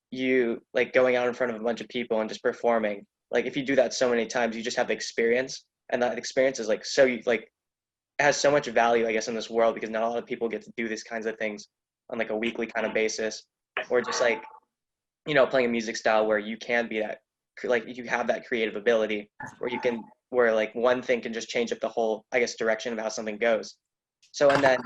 you like going out in front of a bunch of people and just performing. Like if you do that so many times, you just have the experience, and that experience is like so like has so much value, I guess, in this world, because not a lot of people get to do these kinds of things on like a weekly kind of basis, or just like, you know, playing a music style where you can be that, like you have that creative ability where you can, where like one thing can just change up the whole, I guess, direction of how something goes. So, and then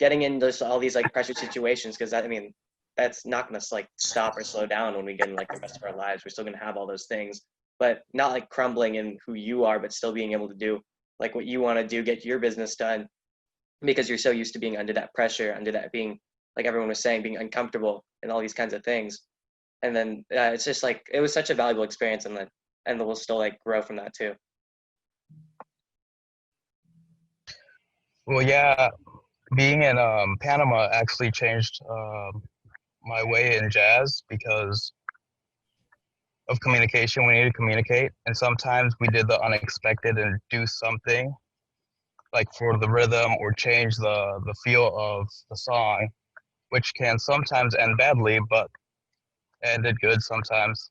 getting into all these like pressure situations, because I mean, that's not going to like stop or slow down when we get in like the rest of our lives. We're still going to have all those things, but not like crumbling in who you are, but still being able to do like what you want to do, get your business done, because you're so used to being under that pressure, under that being, like everyone was saying, being uncomfortable and all these kinds of things. And then it's just like, it was such a valuable experience, and then we'll still like grow from that too. Well, yeah, being in Panama actually changed my way in jazz because of communication. We needed to communicate, and sometimes we did the unexpected and do something like for the rhythm or change the feel of the song, which can sometimes end badly, but ended good sometimes.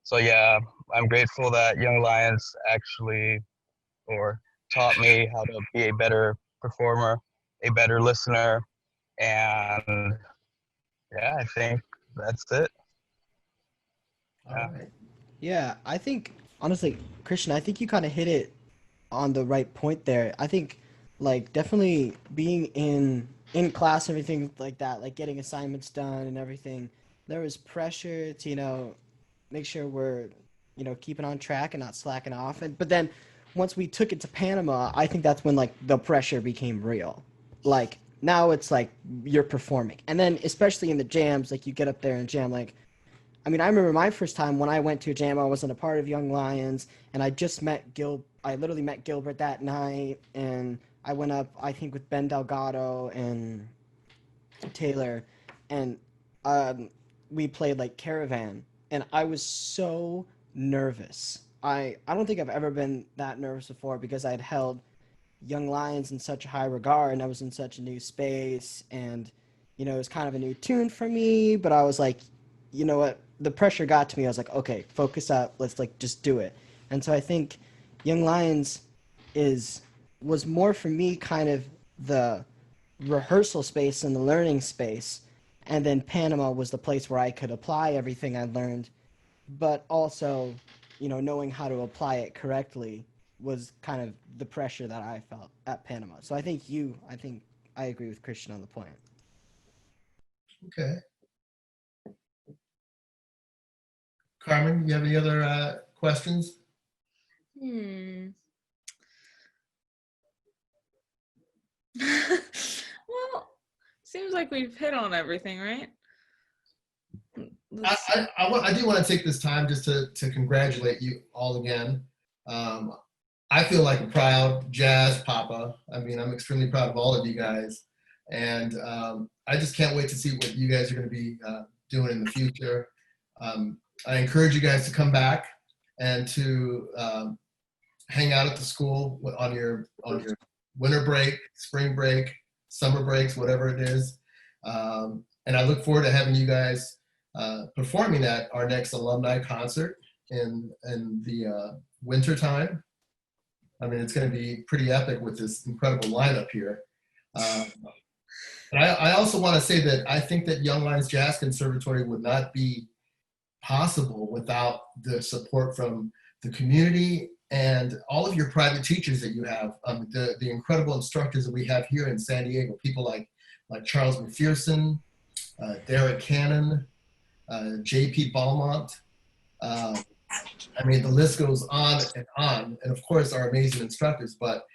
So yeah, I'm grateful that Young Lions actually or taught me how to be a better performer, a better listener, and yeah, I think that's it. Yeah. Yeah, I think honestly, Christian, I think you kind of hit it on the right point there. I think like definitely being in class, everything like that, like getting assignments done and everything, there was pressure to, make sure we're, keeping on track and not slacking off. And but then once we took it to Panama, I think that's when like the pressure became real. Like now it's like you're performing. And then especially in the jams, like you get up there and jam like I mean, I remember my first time when I went to a jam. I wasn't a part of Young Lions, and I just met Gil. I literally met Gilbert that night, and I went up, I think, with Ben Delgado and Taylor, and um, we played like Caravan, and I was so nervous. I don't think I've ever been that nervous before because I'd held Young Lions in such a high regard, and I was in such a new space, and it was kind of a new tune for me. But I was like, you know what? The pressure got to me. I was like, okay, focus up. Let's like just do it. And so I think Young Lions is was more for me kind of the rehearsal space and the learning space, and then Panama was the place where I could apply everything I learned, but also, knowing how to apply it correctly was kind of the pressure that I felt at Panama. So I think I agree with Christian on the point. Okay. Carmen, you have any other questions? Well, seems like we've hit on everything, right? I do want to take this time just to congratulate you all again. I feel like a proud jazz papa. I mean, I'm extremely proud of all of you guys. And I just can't wait to see what you guys are going to be doing in the future. I encourage you guys to come back and to hang out at the school on your winter break, spring break, summer breaks, whatever it is. And I look forward to having you guys performing at our next alumni concert in the winter time. I mean, it's going to be pretty epic with this incredible lineup here. And I also want to say that I think that Young Lions Jazz Conservatory would not be possible without the support from the community and all of your private teachers that you have, the incredible instructors that we have here in San Diego, people like Charles McPherson, Derek Cannon, J.P. Balmont. I mean, the list goes on, and of course our amazing instructors, but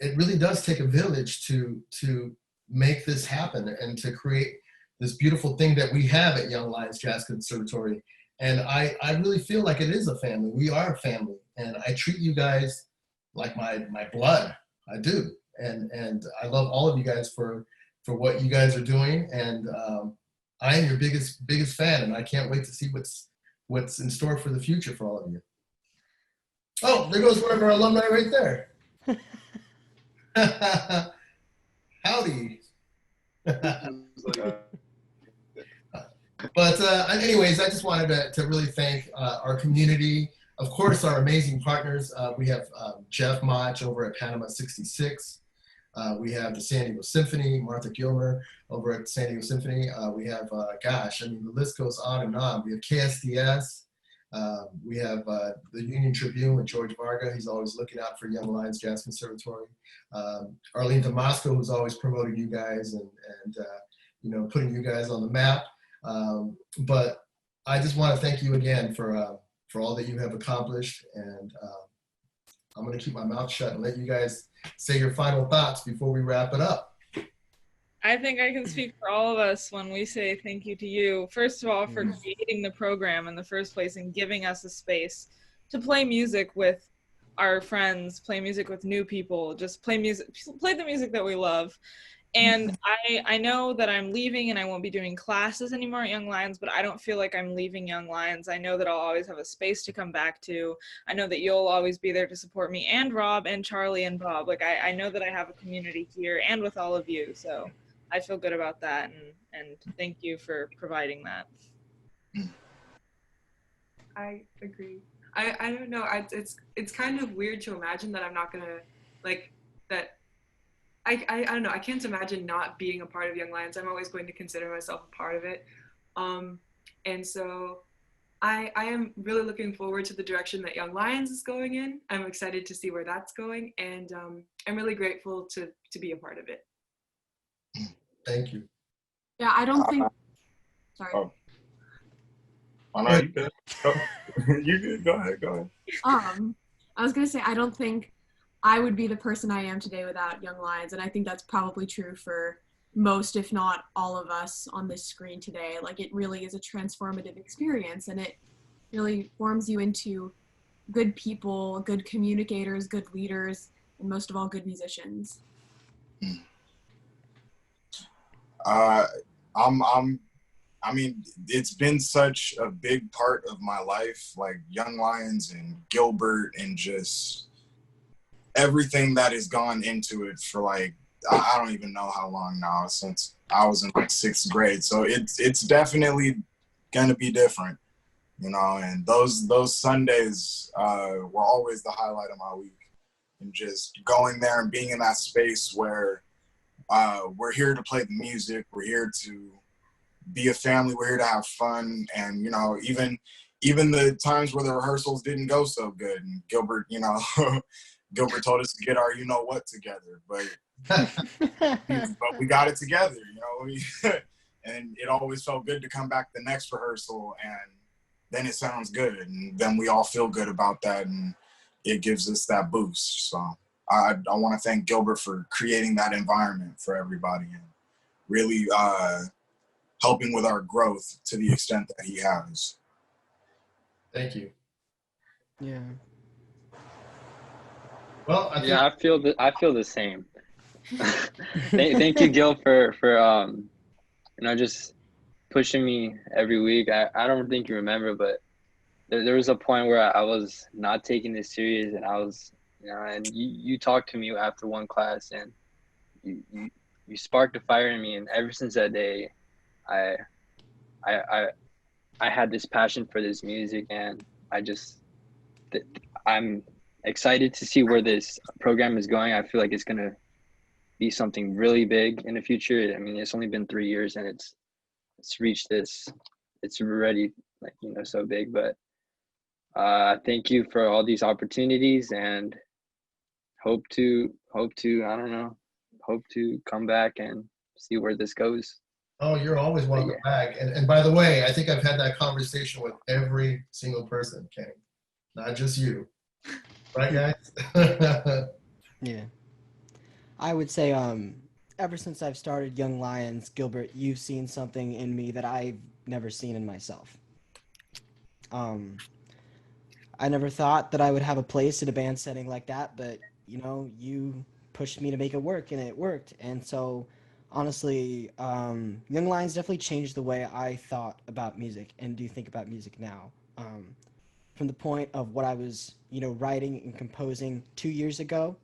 it really does take a village to make this happen and to create this beautiful thing that we have at Young Lions Jazz Conservatory. And I really feel like it is a family. We are a family, and I treat you guys like my blood. I do, and I love all of you guys for what you guys are doing, and I am your biggest fan, and I can't wait to see what's in store for the future for all of you. Oh, there goes one of our alumni right there. Howdy. But anyways, I just wanted to really thank our community. Of course, our amazing partners. We have Jeff Mach over at Panama 66. We have the San Diego Symphony, Martha Gilmer over at San Diego Symphony. We have, gosh, I mean, the list goes on and on. We have KSDS. We have the Union Tribune with George Varga. He's always looking out for Young Lions Jazz Conservatory. Arlene Damasco, who's always promoting you guys and putting you guys on the map. But I just want to thank you again for all that you have accomplished, and I'm going to keep my mouth shut and let you guys say your final thoughts before we wrap it up. I think I can speak for all of us when we say thank you to you, first of all, for creating the program in the first place and giving us a space to play music with our friends, play music with new people, just play the music that we love. And I know that I'm leaving and I won't be doing classes anymore at Young Lions, but I don't feel like I'm leaving Young Lions. I know that I'll always have a space to come back to. I know that you'll always be there to support me, and Rob and Charlie and Bob. Like I know that I have a community here and with all of you. So I feel good about that, and thank you for providing that. I agree. I don't know. It's kind of weird to imagine that I'm not gonna like that. I don't know. I can't imagine not being a part of Young Lions. I'm always going to consider myself a part of it. And so I am really looking forward to the direction that Young Lions is going in. I'm excited to see where that's going, and I'm really grateful to be a part of it. Thank you. Yeah, I don't think. Sorry. Oh no, you good. You good. Go ahead. I was gonna say I don't think I would be the person I am today without Young Lions, and I think that's probably true for most, if not all of us on this screen today. Like, it really is a transformative experience, and it really forms you into good people, good communicators, good leaders, and most of all, good musicians. I mean, it's been such a big part of my life, like Young Lions and Gilbert and just everything that has gone into it for like, I don't even know how long now, since I was in like 6th grade. So it's definitely gonna be different, you know, and those Sundays were always the highlight of my week. And just going there and being in that space where we're here to play the music, we're here to be a family, we're here to have fun. And, you know, even the times where the rehearsals didn't go so good, and Gilbert, you know, Gilbert told us to get our you-know-what together, but we got it together, you know. And it always felt good to come back the next rehearsal, and then it sounds good, and then we all feel good about that, and it gives us that boost. So I want to thank Gilbert for creating that environment for everybody, and really helping with our growth to the extent that he has. Thank you. Yeah. Well, I feel the same. Thank you, Gil, for you know, just pushing me every week. I don't think you remember, but there was a point where I was not taking this serious, and I was, you know, and you talked to me after one class, and you sparked a fire in me, and ever since that day, I had this passion for this music, and I'm excited to see where this program is going. I feel like it's gonna be something really big in the future. I mean, it's only been 3 years, and it's reached this. It's already, like, you know, so big. But thank you for all these opportunities, and hope to I don't know, hope to come back and see where this goes. Oh, you're always welcome back. And by the way, I think I've had that conversation with every single person, Kenny, not just you. Right, guys? Yeah. I would say, ever since I've started Young Lions, Gilbert, you've seen something in me that I've never seen in myself. I never thought that I would have a place in a band setting like that, but, you know, you pushed me to make it work, and it worked. And so, honestly, Young Lions definitely changed the way I thought about music and do think about music now. From the point of what I was, you know, writing and composing 2 years ago,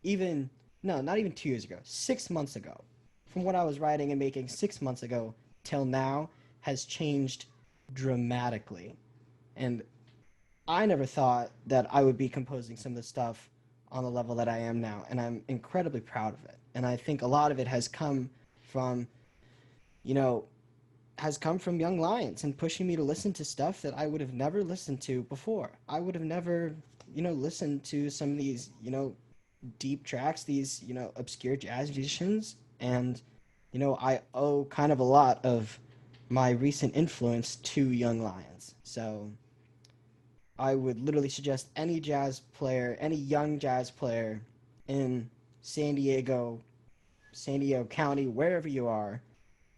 not even 2 years ago, 6 months ago, from what I was writing and making 6 months ago till now has changed dramatically. And I never thought that I would be composing some of the stuff on the level that I am now, and I'm incredibly proud of it. And I think a lot of it has come from, you know, Young Lions and pushing me to listen to stuff that I would have never listened to before. I would have never, you know, listened to some of these, you know, deep tracks, these, you know, obscure jazz musicians. And, you know, I owe kind of a lot of my recent influence to Young Lions. So I would literally suggest any young jazz player in San Diego County, wherever you are,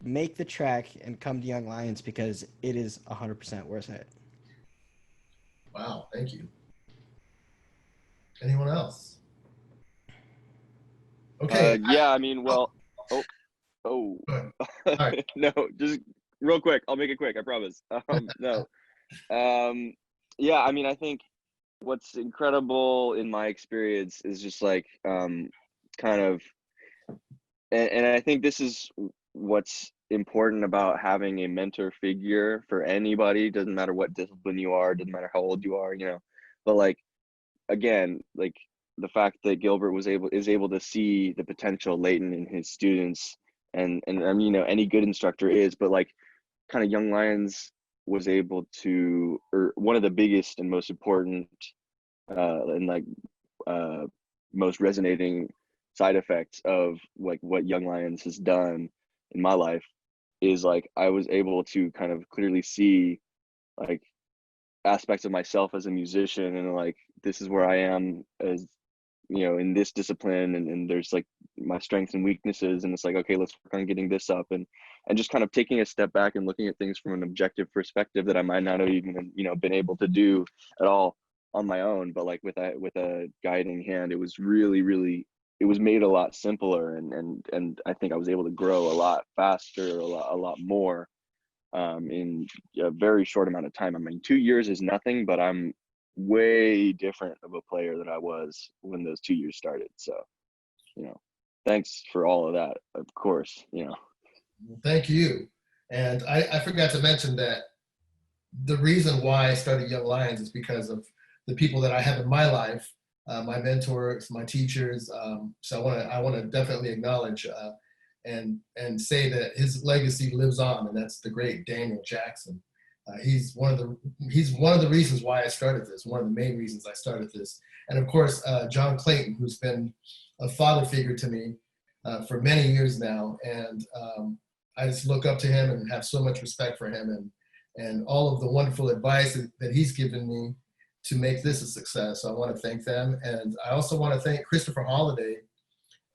make the trek and come to Young Lions, because it is 100% worth it. Wow, thank you. Anyone else? Okay. Yeah, I mean, well, Go ahead. All right. no, just real quick. I'll make it quick. I promise. No. Yeah, I mean, I think what's incredible in my experience is just like kind of, and I think this is what's important about having a mentor figure for anybody. Doesn't matter what discipline you are, doesn't matter how old you are, you know. But like, again, like the fact that Gilbert is able to see the potential latent in his students, and I mean, you know, any good instructor is, but like kind of Young Lions was able to, or one of the biggest and most important and like most resonating side effects of like what Young Lions has done in my life is like I was able to kind of clearly see like aspects of myself as a musician, and like this is where I am as, you know, in this discipline, and there's like my strengths and weaknesses, and it's like, okay, let's work on getting this up, and just kind of taking a step back and looking at things from an objective perspective that I might not have even, you know, been able to do at all on my own, but like with a guiding hand, it was really it was made a lot simpler, and I think I was able to grow a lot faster, a lot more in a very short amount of time. I mean, 2 years is nothing, but I'm way different of a player than I was when those 2 years started. So, you know, thanks for all of that, of course, you know. Thank you. And I forgot to mention that the reason why I started Young Lions is because of the people that I have in my life, my mentors, my teachers. So I want to definitely acknowledge and say that his legacy lives on, and that's the great Daniel Jackson. He's one of the reasons why I started this, one of the main reasons I started this. And of course, John Clayton, who's been a father figure to me for many years now. And I just look up to him and have so much respect for him and all of the wonderful advice that he's given me to make this a success. So I want to thank them. And I also want to thank Christopher Holliday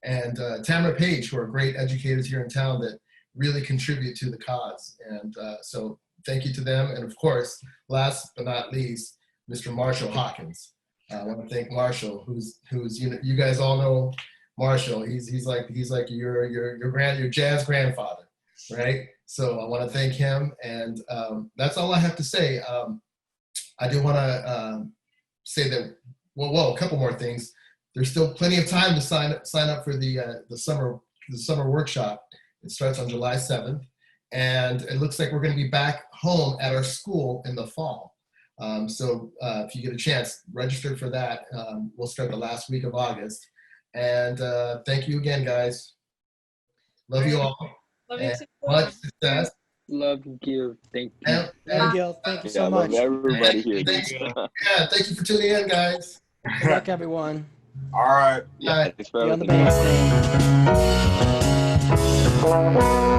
and Tamara Page, who are great educators here in town that really contribute to the cause. And so thank you to them. And of course, last but not least, Mr. Marshall Hawkins. I want to thank Marshall, who's you guys all know Marshall. He's like your jazz grandfather, right? So I want to thank him, and that's all I have to say. I do want to say that a couple more things. There's still plenty of time to sign up for the summer workshop. It starts on July 7th, and it looks like we're going to be back home at our school in the fall. So if you get a chance, register for that. We'll start the last week of August. And thank you again, guys. Love you all. Love you too. Much success. Love you. Thank you. Thank you. Thank you so I much. love everybody here. Thank you for tuning in, guys. Good luck, everyone. All right. Yeah, thanks for Be on the having me. band stand.